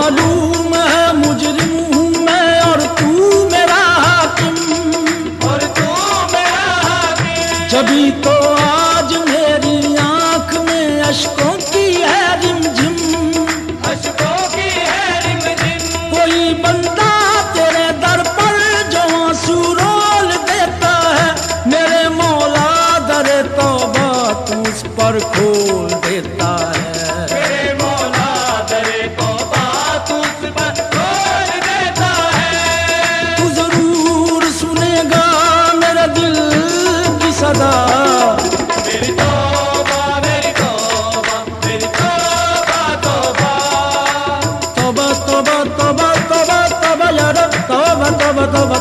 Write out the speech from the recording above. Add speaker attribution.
Speaker 1: मालूम है मुजरिम हूँ मैं और तू मेरा हाकिम,
Speaker 2: और तू मेरा हाकिम।
Speaker 1: जभी तो आज मेरी आंख में अश्कों की है रिमझिम,
Speaker 2: अश्कों की है रिमझिम।
Speaker 1: कोई बंदा तेरे दर पर जो आंसू रोल देता है, मेरे मौला दरे तौबा तू उस पर खोल देता है।
Speaker 2: मेरे मौला दरे तौबा तू उस पर खोल देता है।
Speaker 1: तू जरूर सुनेगा मेरे दिल की सदा,
Speaker 2: मेरी तौबा मेरी तौबा मेरी तौबा तौबा।
Speaker 1: तौबा तौबा तौबा तौबा तौबा या रब, तौबा तौबा तौबा